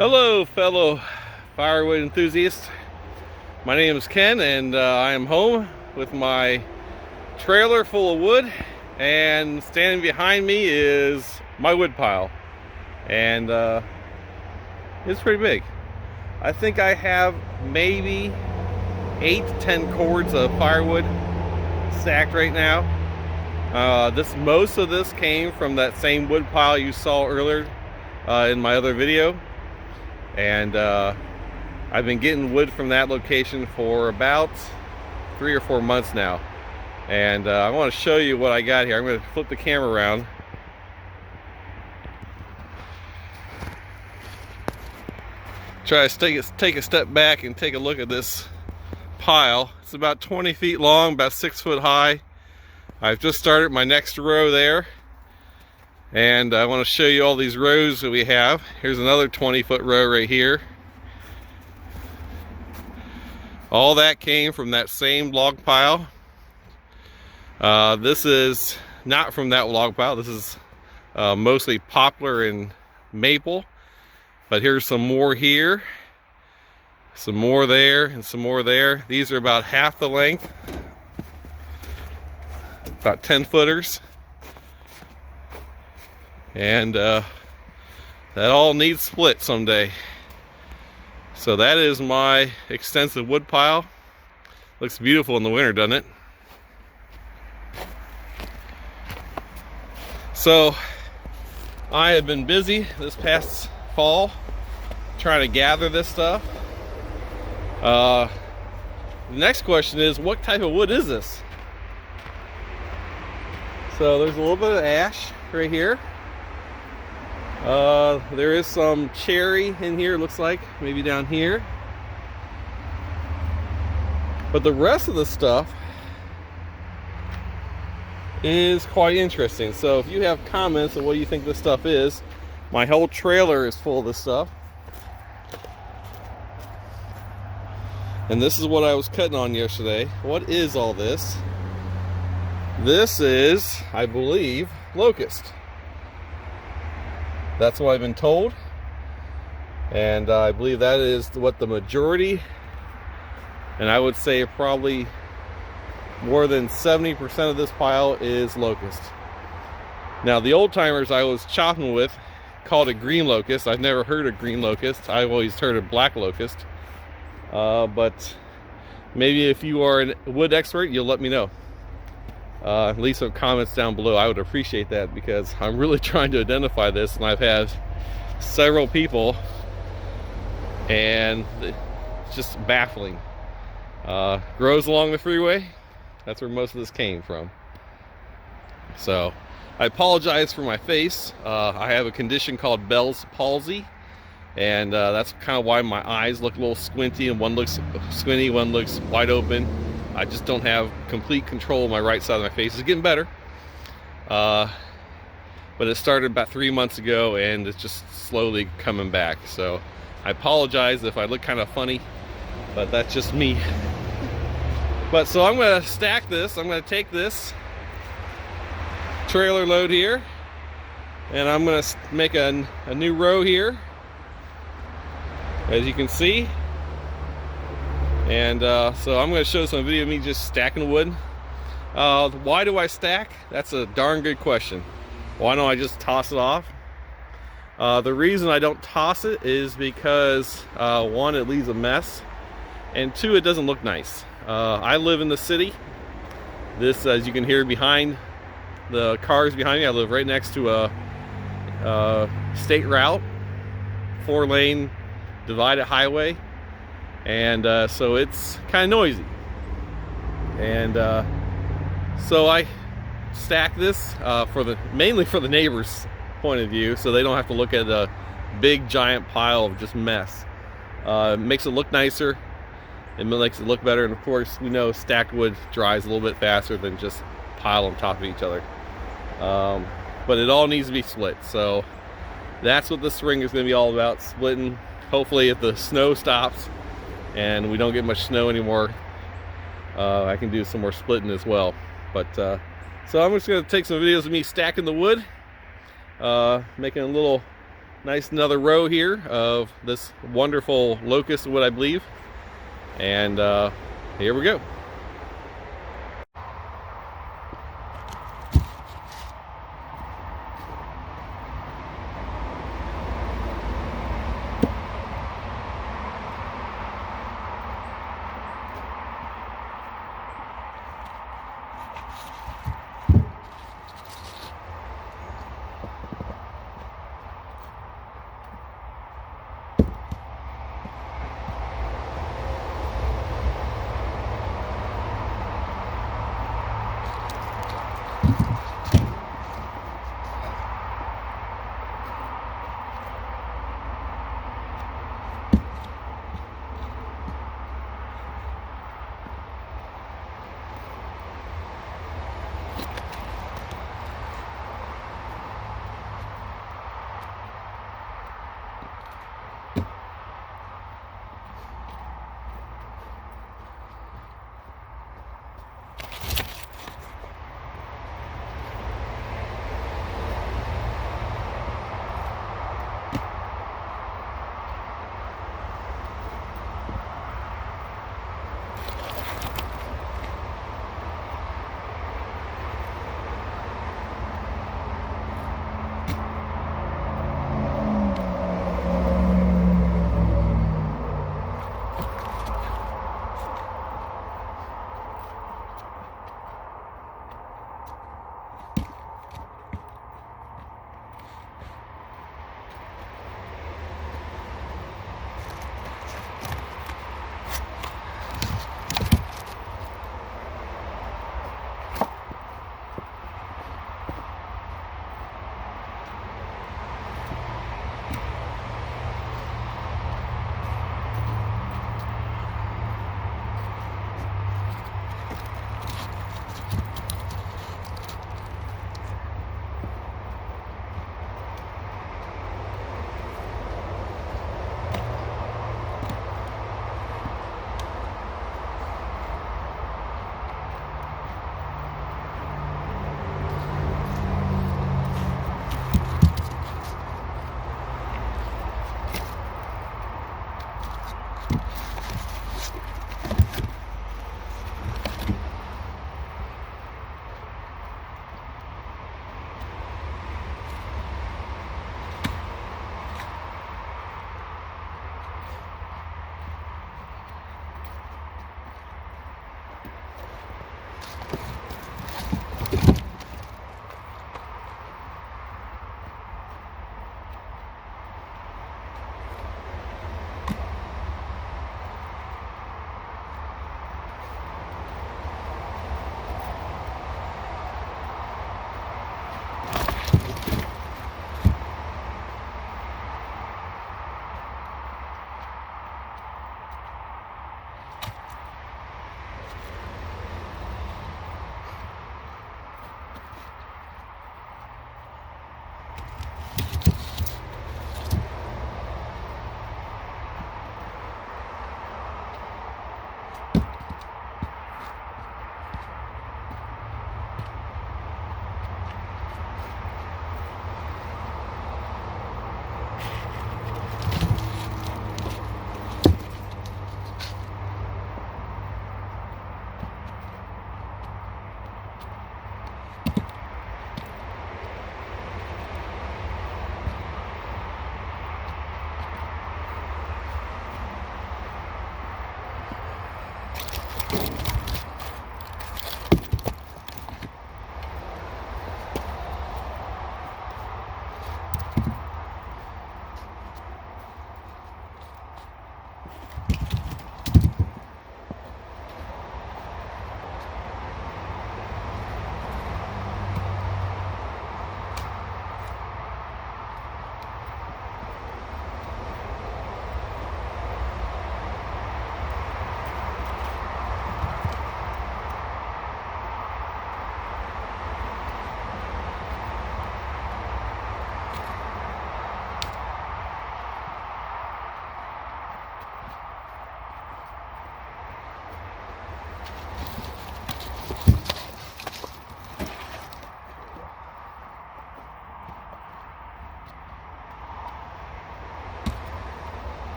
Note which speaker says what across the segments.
Speaker 1: Hello, fellow firewood enthusiasts. My name is Ken, and I am home with my trailer full of wood, and standing behind me is my wood pile, and it's pretty big. I think I have maybe 8 to 10 cords of firewood stacked right now. Most of this came from that same wood pile you saw earlier in my other video. And I've been getting wood from that location for about 3 or 4 months now. And I want to show you what I got here. I'm going to flip the camera around. Try to take a step back and take a look at this pile. It's about 20 feet long, about 6 foot high. I've just started my next row there. And I want to show you all these rows that we have. Here's another 20-foot row right here. All that came from that same log pile. This is not from that log pile. This is mostly poplar and maple. But here's some more here, some more there, and some more there. These are about half the length, about 10 footers. And that all needs split someday. So that is my extensive wood pile. Looks beautiful in the winter, doesn't it? So I have been busy this past fall trying to gather this stuff. The next question is, what type of wood is this? So there's a little bit of ash right here. There is some cherry in here, it looks like, maybe down here. But the rest of the stuff is quite interesting. So if you have comments on what you think this stuff is, my whole trailer is full of this stuff. And this is what I was cutting on yesterday. What is all this? This is, I believe, locust. That's what I've been told, and I believe that is what the majority, and I would say probably more than 70% of this pile is locust. Now the old timers I was chopping with called it green locust. I've never heard of green locust. I've always heard of black locust, but maybe if you are a wood expert, you'll let me know. Leave some comments down below. I would appreciate that, because I'm really trying to identify this, and I've had several people, and it's just baffling. Grows along the freeway. That's where most of this came from. So I apologize for my face. I have a condition called Bell's palsy, and that's kind of why my eyes look a little squinty, and one looks squinty, one looks wide open. I just don't have complete control of my right side of my face. It's getting better. But it started about 3 months ago, and it's just slowly coming back. So I apologize if I look kind of funny, but that's just me. But so I'm going to stack this. I'm going to take this trailer load here, and I'm going to make a new row here, as you can see. And so I'm going to show some video of me just stacking wood. Why do I stack? That's a darn good question. Why don't I just toss it off? The reason I don't toss it is because one, it leaves a mess, and two, it doesn't look nice. I live in the city. This, as you can hear behind the cars behind me, I live right next to a state route, 4-lane divided highway. And so it's kind of noisy, and so I stack this mainly for the neighbors' point of view, so they don't have to look at a big giant pile of just mess. It makes it look nicer, it makes it look better, and of course we know stacked wood dries a little bit faster than just pile on top of each other. But it all needs to be split, so that's what this spring is going to be all about, splitting. Hopefully if the snow stops and we don't get much snow anymore, I can do some more splitting as well. But so I'm just going to take some videos of me stacking the wood, making a little Nice another row here of this wonderful locust wood, I believe. And here we go.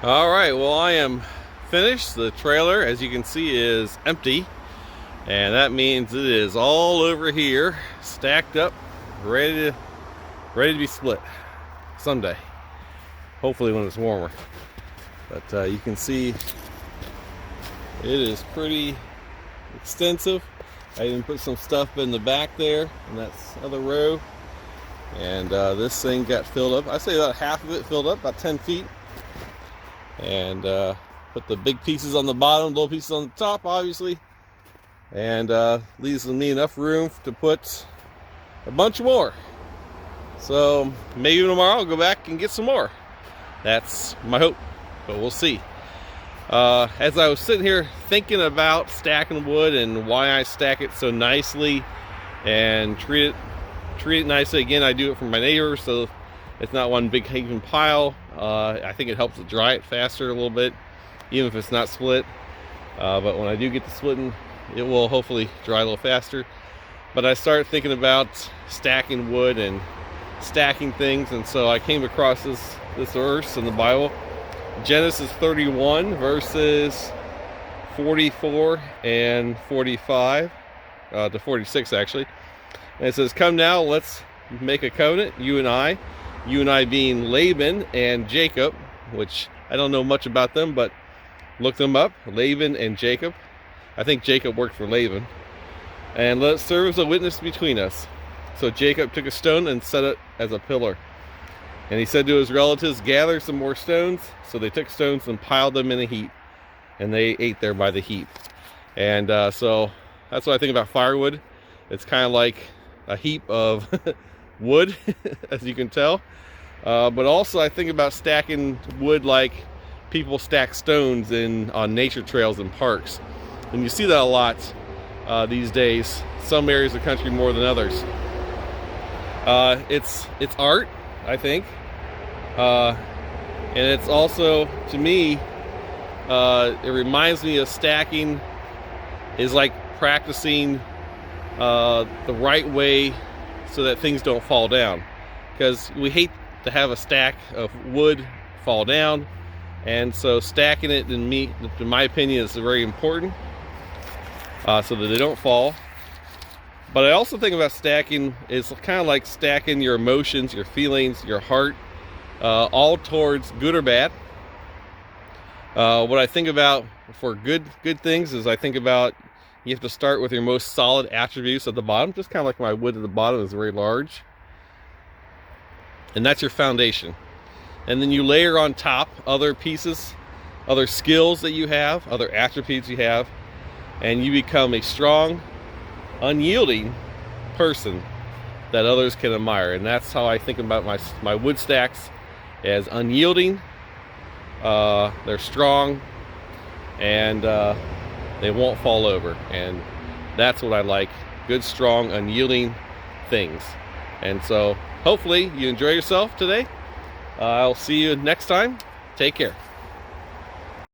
Speaker 1: All right, well, I am finished. The trailer, as you can see, is empty, and that means it is all over here, stacked up, ready to be split someday, hopefully when it's warmer. But you can see it is pretty extensive. I even put some stuff in the back there in that other row, and this thing got filled up. I say about half of it filled up, about 10 feet. And put the big pieces on the bottom, little pieces on the top, obviously, and leaves me enough room to put a bunch more. So maybe tomorrow I'll go back and get some more. That's my hope, but we'll see. As I was sitting here thinking about stacking wood and why I stack it so nicely and treat it nicely, again, I do it for my neighbors, so it's not one big heaping pile. I think it helps to dry it faster a little bit, even if it's not split. But when I do get to splitting, it will hopefully dry a little faster. But I started thinking about stacking wood and stacking things, and so I came across this verse in the Bible, Genesis 31 verses 44 and 45 to 46 actually. And it says, "Come now, let's make a covenant, you and I being Laban and Jacob," which I don't know much about them, but look them up, Laban and Jacob. I think Jacob worked for Laban. "And let it serve as a witness between us." So Jacob took a stone and set it as a pillar. And he said to his relatives, "Gather some more stones." So they took stones and piled them in a heap, and they ate there by the heap. And so that's what I think about firewood. It's kind of like a heap of wood, as you can tell. But also I think about stacking wood like people stack stones on nature trails and parks. And you see that a lot these days, some areas of the country more than others. It's art, I think. And it's also, to me, it reminds me of stacking is like practicing the right way so that things don't fall down, because we hate to have a stack of wood fall down, and so stacking it, in my opinion, is very important so that they don't fall. But I also think about stacking is kind of like stacking your emotions, your feelings, your heart, all towards good or bad. What I think about for good things is I think about you have to start with your most solid attributes at the bottom, just kind of like my wood at the bottom is very large. And that's your foundation. And then you layer on top other pieces, other skills that you have, other attributes you have, and you become a strong, unyielding person that others can admire. And that's how I think about my wood stacks, as unyielding. They're strong, and they won't fall over, and that's what I like. Good, strong, unyielding things. And so hopefully you enjoy yourself today. I'll see you next time. Take care.